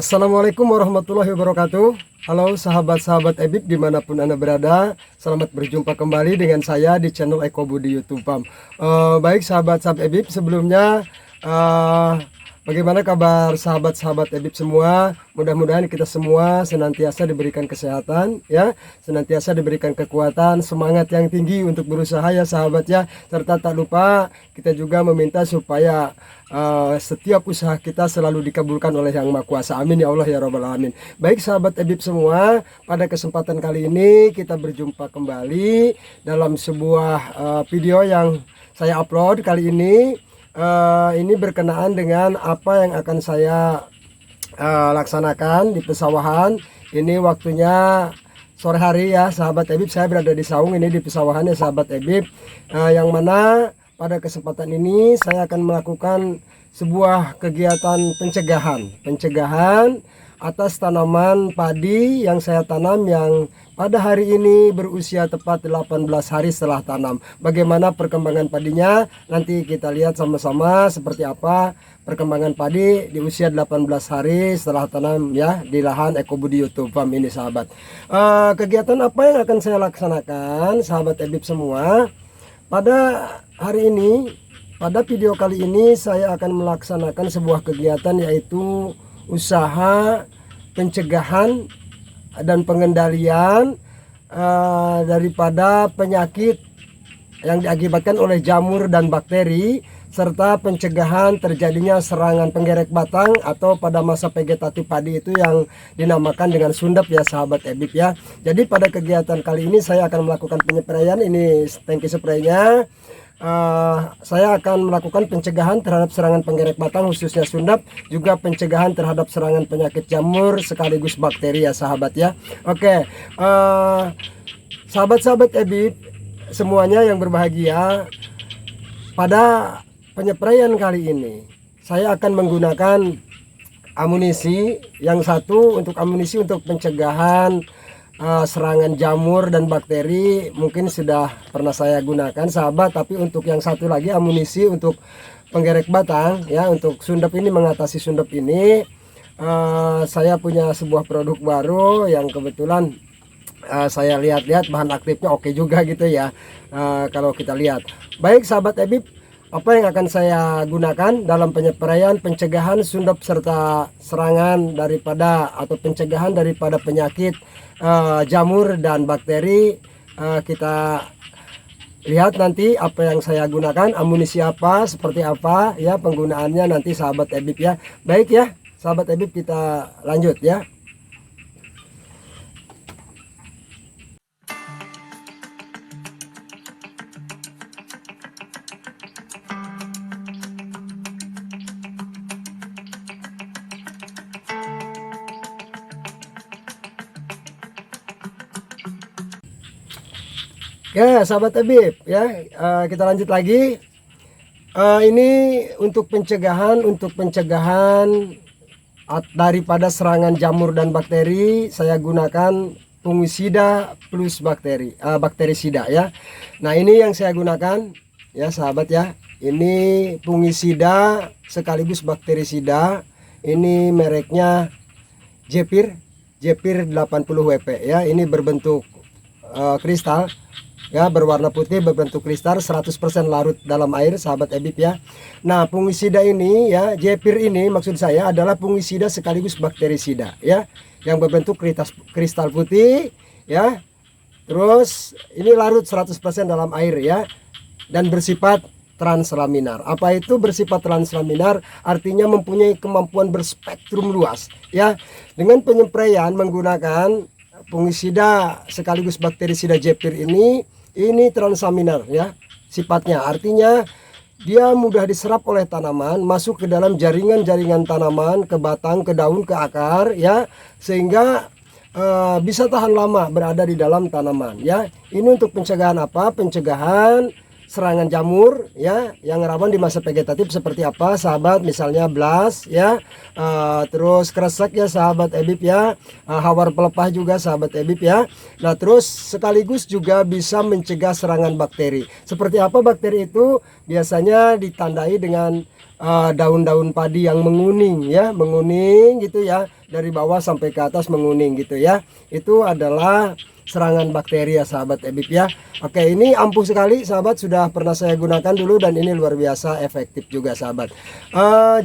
Assalamualaikum warahmatullahi wabarakatuh. Halo sahabat-sahabat Ebib dimanapun Anda berada. Selamat berjumpa kembali dengan saya di channel Eko Budi YouTube Farm. Baik sahabat-sahabat Ebib, sebelumnya bagaimana kabar sahabat-sahabat Ebib semua? Mudah-mudahan kita semua senantiasa diberikan kesehatan, ya, senantiasa diberikan kekuatan, semangat yang tinggi untuk berusaha ya sahabat ya. Serta tak lupa kita juga meminta supaya setiap usaha kita selalu dikabulkan oleh Yang Maha Kuasa. Amin ya Allah ya Rabbal Alamin. Baik sahabat Ebib semua, pada kesempatan kali ini kita berjumpa kembali dalam sebuah video yang saya upload kali ini. Ini berkenaan dengan apa yang akan saya laksanakan di pesawahan. Ini waktunya sore hari ya sahabat Ebib. Saya berada di saung ini di pesawahan ya sahabat Ebib, yang mana pada kesempatan ini saya akan melakukan sebuah kegiatan pencegahan atas tanaman padi yang saya tanam yang pada hari ini berusia tepat 18 hari setelah tanam. Bagaimana perkembangan padinya? Nanti kita lihat sama-sama seperti apa perkembangan padi di usia 18 hari setelah tanam ya di lahan Eko Budi YouTube Farm ini sahabat. Kegiatan apa yang akan saya laksanakan sahabat Ebib semua? Pada hari ini, pada video kali ini saya akan melaksanakan sebuah kegiatan yaitu usaha pencegahan dan pengendalian daripada penyakit yang diakibatkan oleh jamur dan bakteri, serta pencegahan terjadinya serangan penggerek batang atau pada masa vegetatif padi itu yang dinamakan dengan sundep ya sahabat Ebib ya. Jadi pada kegiatan kali ini saya akan melakukan penyepraian. Ini tangki spraynya. Saya akan melakukan pencegahan terhadap serangan penggerek batang khususnya sundap, juga pencegahan terhadap serangan penyakit jamur sekaligus bakteri ya sahabat ya. Oke, sahabat-sahabat Ebib semuanya yang berbahagia, pada penyepraian kali ini saya akan menggunakan amunisi yang satu untuk amunisi untuk pencegahan serangan jamur dan bakteri mungkin sudah pernah saya gunakan sahabat, tapi untuk yang satu lagi amunisi untuk penggerek batang ya, untuk sundep ini, mengatasi sundep ini, saya punya sebuah produk baru yang kebetulan saya lihat-lihat bahan aktifnya oke juga gitu ya. Kalau kita lihat baik sahabat Ebib, apa yang akan saya gunakan dalam penyepraian pencegahan sundep serta serangan daripada atau pencegahan daripada penyakit jamur dan bakteri, kita lihat nanti apa yang saya gunakan, amunisi apa, seperti apa ya penggunaannya nanti sahabat Ebib ya. Baik ya sahabat Ebib, kita lanjut ya. Ya sahabat Ebib ya, kita lanjut lagi. Ini untuk pencegahan daripada serangan jamur dan bakteri, saya gunakan fungisida plus bakterisida ya. Nah ini yang saya gunakan ya sahabat ya, ini fungisida sekaligus bakterisida. Ini mereknya Jepir 80 WP ya. Ini berbentuk kristal ya, berwarna putih, berbentuk kristal, 100% larut dalam air sahabat Ebib ya. Nah fungisida ini ya, Jepir ini maksud saya adalah fungisida sekaligus bakterisida ya, yang berbentuk kristal putih ya. Terus ini larut 100% dalam air ya, dan bersifat translaminar. Apa itu bersifat translaminar? Artinya mempunyai kemampuan berspektrum luas ya. Dengan penyepraian menggunakan fungisida sekaligus bakterisida Jepir ini translaminar ya sifatnya, artinya dia mudah diserap oleh tanaman, masuk ke dalam jaringan-jaringan tanaman, ke batang, ke daun, ke akar ya, sehingga bisa tahan lama berada di dalam tanaman ya. Ini untuk pencegahan apa? Pencegahan serangan jamur ya yang rawan di masa vegetatif seperti apa sahabat, misalnya blast ya, terus kresek ya sahabat ebib ya, hawar pelepah juga sahabat ebib ya. Nah terus sekaligus juga bisa mencegah serangan bakteri. Seperti apa bakteri itu? Biasanya ditandai dengan daun-daun padi yang menguning ya, menguning gitu ya, dari bawah sampai ke atas menguning gitu ya. Itu adalah serangan bakteri ya sahabat ebib ya. Oke, ini ampuh sekali sahabat, sudah pernah saya gunakan dulu dan ini luar biasa efektif juga sahabat.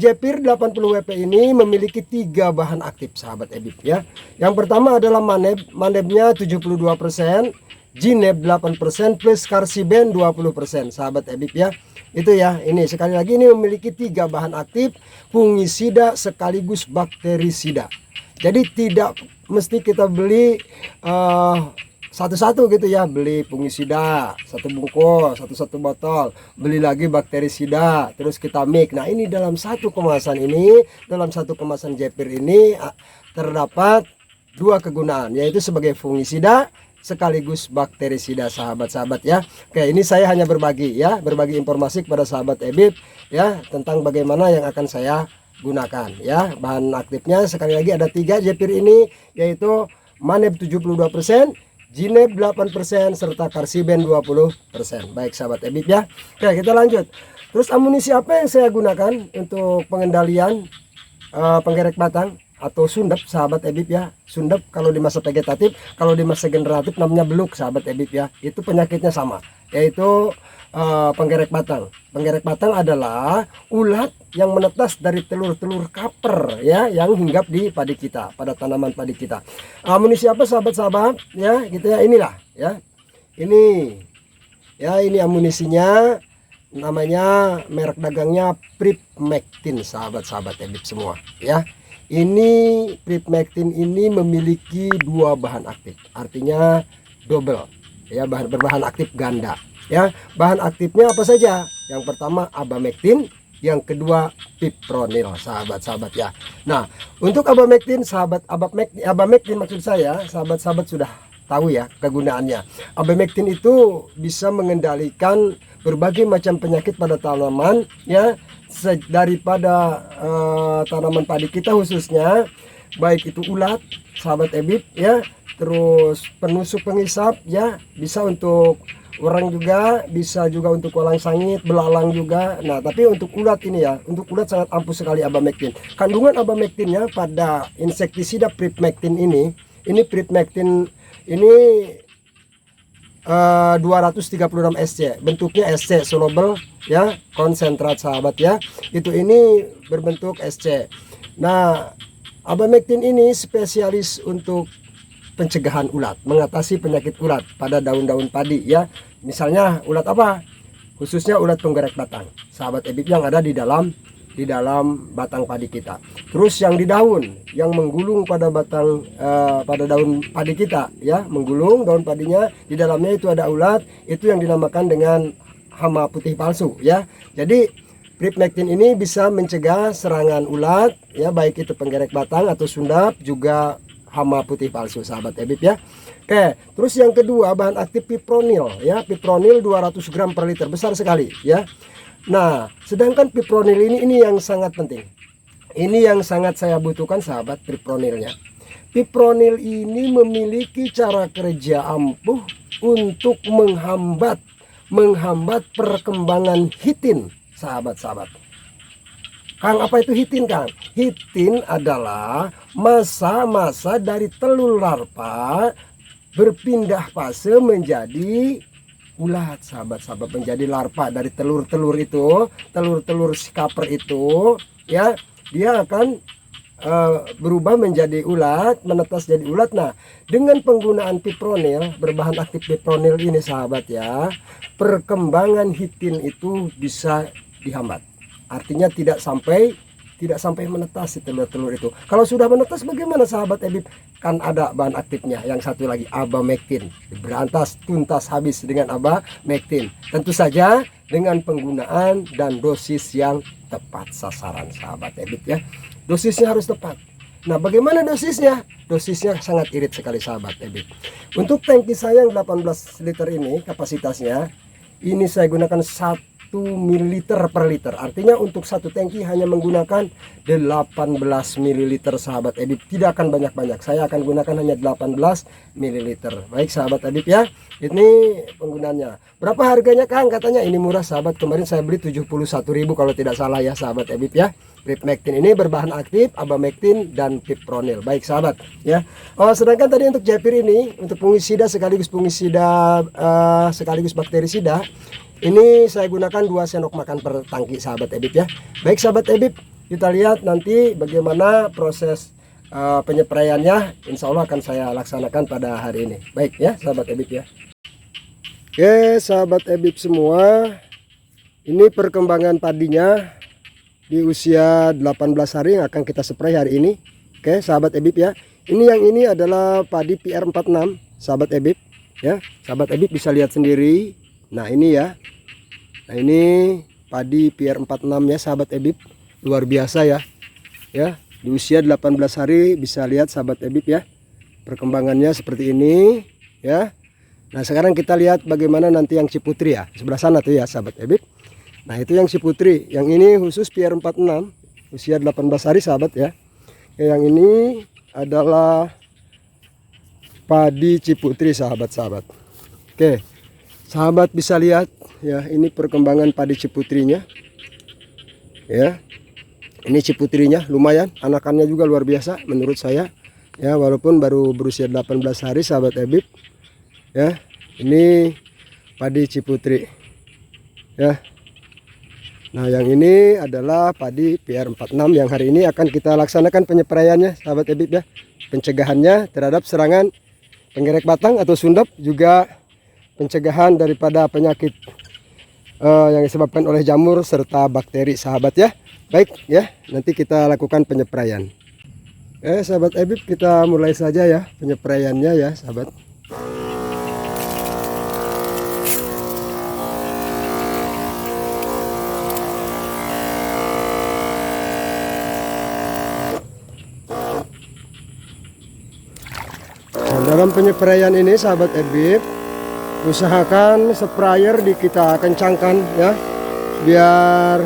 Jepir 80 WP ini memiliki 3 bahan aktif sahabat ebib ya. Yang pertama adalah maneb, manebnya 72%, zineb 8% plus karsiben 20% sahabat ebib ya. Itu ya, ini sekali lagi ini memiliki 3 bahan aktif, fungisida sekaligus bakterisida. Jadi tidak mesti kita beli satu-satu gitu ya, beli fungisida satu bungkus, satu botol, beli lagi bakterisida, terus kita mix. Nah ini dalam satu kemasan ini, dalam satu kemasan Jepir ini terdapat 2 kegunaan, yaitu sebagai fungisida sekaligus bakterisida sahabat-sahabat ya. Oke, ini saya hanya berbagi ya, berbagi informasi kepada sahabat ebib ya tentang bagaimana yang akan saya gunakan ya. Bahan aktifnya sekali lagi ada 3 Jepir ini, yaitu maneb 72%, zineb 8% serta karsiben 20%. Baik sahabat ebib ya. Oke, kita lanjut. Terus amunisi apa yang saya gunakan untuk pengendalian penggerek batang atau sundep sahabat ebib ya. Sundep kalau di masa vegetatif, kalau di masa generatif namanya beluk sahabat ebib ya. Itu penyakitnya sama, yaitu penggerek batang. Penggerek batang adalah ulat yang menetas dari telur-telur kaper ya, yang hinggap di padi kita, pada tanaman padi kita. Amunisi apa sahabat-sahabat ya, gitu ya, inilah ya. Ini ya, ini amunisinya, namanya merek dagangnya Pripmectin sahabat-sahabat ebib semua ya. Ini Pripmectin ini memiliki 2 bahan aktif, artinya double ya, berbahan aktif ganda ya. Bahan aktifnya apa saja? Yang pertama abamectin, yang kedua fipronil sahabat-sahabat ya. Nah untuk abamectin sahabat, abamectin maksud saya sahabat-sahabat sudah tahu ya kegunaannya. Abamectin itu bisa mengendalikan berbagai macam penyakit pada tanaman ya, daripada tanaman padi kita khususnya, baik itu ulat sahabat ebib ya, terus penusuk pengisap ya, bisa untuk orang juga, bisa juga untuk kolang sangit, belalang juga. Nah tapi untuk ulat ini ya, untuk ulat sangat ampuh sekali abamectin. Kandungan abamectinnya pada insektisida Pripmectin ini Pripmectin ini 236 SC, bentuknya SC soluble ya, konsentrat sahabat ya. Itu ini berbentuk SC. Nah abamectin ini spesialis untuk pencegahan ulat, mengatasi penyakit ulat pada daun-daun padi ya. Misalnya ulat apa? Khususnya ulat penggerek batang sahabat ebib yang ada di dalam batang padi kita. Terus yang di daun, yang menggulung pada batang pada daun padi kita ya, menggulung daun padinya, di dalamnya itu ada ulat, itu yang dinamakan dengan hama putih palsu ya. Jadi Pripmectin ini bisa mencegah serangan ulat ya, baik itu penggerek batang atau sundap, juga hama putih palsu sahabat ebib ya. Oke, terus yang kedua bahan aktif fipronil ya, fipronil 200 gram per liter, besar sekali ya. Nah sedangkan fipronil ini yang sangat penting, ini yang sangat saya butuhkan sahabat, fipronilnya. Fipronil ini memiliki cara kerja ampuh untuk menghambat perkembangan hitin sahabat-sahabat. Kang, apa itu hitin Kang? Hitin adalah masa-masa dari telur larva berpindah fase menjadi ulat sahabat-sahabat, menjadi larva dari telur-telur itu, telur-telur si kaper itu ya, dia akan berubah menjadi ulat, menetas jadi ulat. Nah dengan penggunaan fipronil, berbahan aktif fipronil ini sahabat ya, perkembangan hitin itu bisa dihambat, artinya tidak sampai menetas si telur-telur itu. Kalau sudah menetas bagaimana sahabat ebib? Kan ada bahan aktifnya yang satu lagi, abamectin, berantas tuntas habis dengan abamectin, tentu saja dengan penggunaan dan dosis yang tepat sasaran sahabat ebib ya. Dosisnya harus tepat. Nah bagaimana dosisnya? Dosisnya sangat irit sekali sahabat ebib. Untuk tangki saya yang 18 liter ini kapasitasnya, Ini saya gunakan 1 ml per liter. Artinya untuk satu tangki hanya menggunakan 18 ml sahabat Ebib. Tidak akan banyak-banyak. Saya akan gunakan hanya 18 ml. Baik sahabat Ebib ya. Ini penggunanya. Berapa harganya Kang? Katanya ini murah sahabat. Kemarin saya beli 71.000 kalau tidak salah ya sahabat Ebib ya. Pipmectin ini berbahan aktif abamectin dan pipronil. Baik sahabat ya. Sedangkan tadi untuk Japir ini untuk fungisida sekaligus sekaligus bakterisida, ini saya gunakan 2 sendok makan per tangki sahabat Ebib ya. Baik sahabat Ebib, kita lihat nanti bagaimana proses penyepraiannya. Insya Allah akan saya laksanakan pada hari ini. Baik ya sahabat Ebib ya. Oke sahabat Ebib semua, ini perkembangan padinya di usia 18 hari yang akan kita spray hari ini. Oke sahabat Ebib ya. Yang ini adalah padi PR46 sahabat Ebib ya. Sahabat Ebib bisa lihat sendiri. Nah ini ya. Nah ini padi PR46 ya sahabat Ebib. Luar biasa ya. Ya, di usia 18 hari bisa lihat sahabat Ebib ya. Perkembangannya seperti ini ya. Nah sekarang kita lihat bagaimana nanti yang Ciputri ya. Sebelah sana tuh ya sahabat Ebib. Nah itu yang Ciputri. Yang ini khusus PR46 usia 18 hari sahabat ya. Yang ini adalah padi Ciputri sahabat-sahabat. Oke sahabat bisa lihat ya, ini perkembangan padi Ciputrinya ya. Ini Ciputrinya lumayan, anakannya juga luar biasa menurut saya ya, walaupun baru berusia 18 hari sahabat Ebib ya. Ini padi Ciputri ya. Nah yang ini adalah padi PR46 yang hari ini akan kita laksanakan penyepraiannya sahabat Ebib ya. Pencegahannya terhadap serangan penggerek batang atau sundap, juga pencegahan daripada penyakit yang disebabkan oleh jamur serta bakteri sahabat ya. Baik ya, nanti kita lakukan penyepraian. Sahabat Ebib, kita mulai saja ya penyepraiannya ya sahabat. Dalam penyepraian ini sahabat Ebib, usahakan sprayer kita kencangkan ya, biar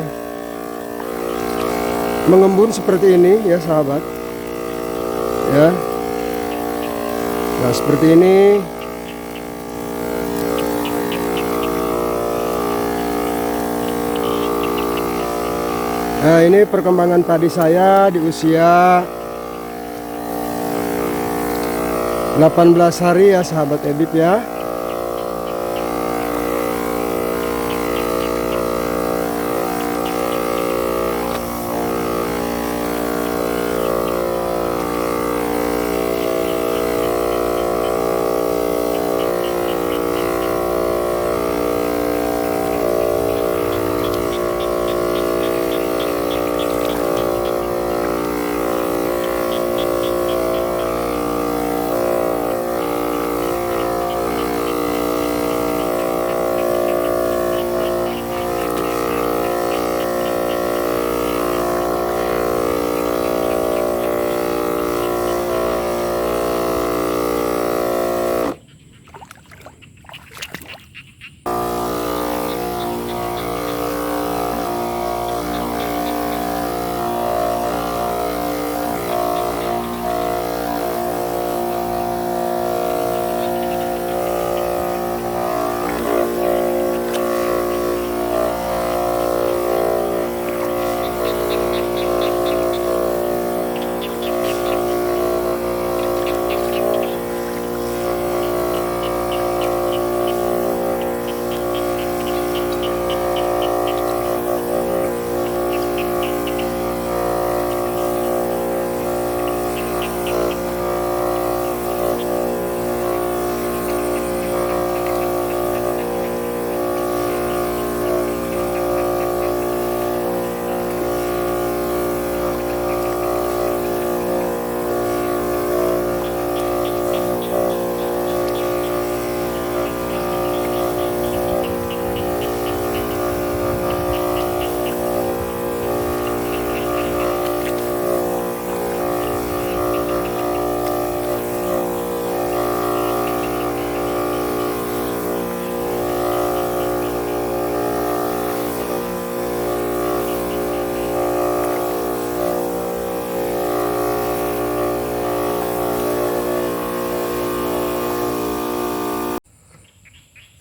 mengembun seperti ini ya sahabat ya. Nah seperti ini. Nah ini perkembangan padi saya di usia 18 hari ya sahabat Ebib ya.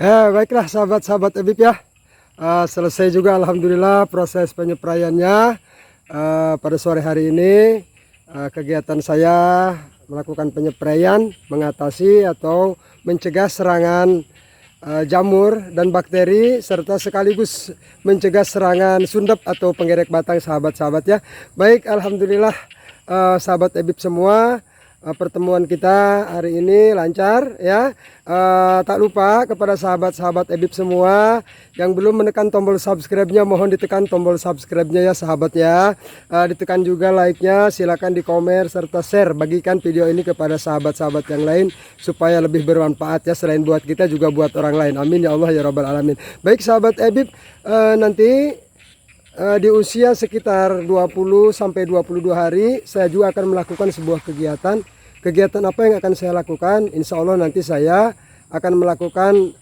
Baiklah sahabat-sahabat Ebib ya. Selesai juga alhamdulillah proses penyepraiannya. Pada sore hari ini kegiatan saya melakukan penyempraian mengatasi atau mencegah serangan jamur dan bakteri serta sekaligus mencegah serangan sundep atau penggerek batang sahabat-sahabat ya. Baik, alhamdulillah sahabat Ebib semua, pertemuan kita hari ini lancar ya. Tak lupa kepada sahabat-sahabat Ebib semua yang belum menekan tombol subscribe-nya, mohon ditekan tombol subscribe-nya ya sahabat ya. Ditekan juga like-nya, silakan di komen serta share, bagikan video ini kepada sahabat-sahabat yang lain supaya lebih bermanfaat ya, selain buat kita juga buat orang lain. Amin ya Allah ya rabbal alamin. Baik sahabat Ebib, nanti di usia sekitar 20 sampai 22 hari saya juga akan melakukan sebuah kegiatan. Kegiatan apa yang akan saya lakukan? Insya Allah nanti saya akan melakukan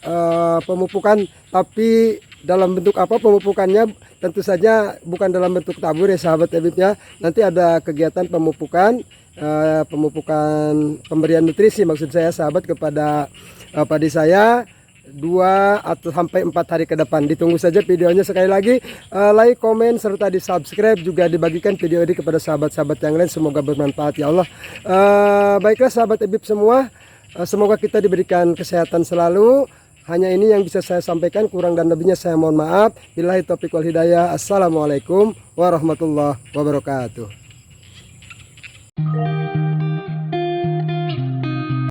pemupukan, tapi dalam bentuk apa pemupukannya? Tentu saja bukan dalam bentuk tabur ya sahabat Ebib ya. Nanti ada kegiatan pemupukan, pemberian nutrisi maksud saya sahabat kepada padi saya 2 atau sampai 4 hari ke depan. Ditunggu saja videonya. Sekali lagi like, komen serta di subscribe, juga dibagikan video ini kepada sahabat-sahabat yang lain, semoga bermanfaat ya Allah. Baiklah sahabat Ebib semua, semoga kita diberikan kesehatan selalu. Hanya ini yang bisa saya sampaikan, kurang dan lebihnya saya mohon maaf. Billahi taufiq wal hidayah. Assalamualaikum warahmatullahi wabarakatuh.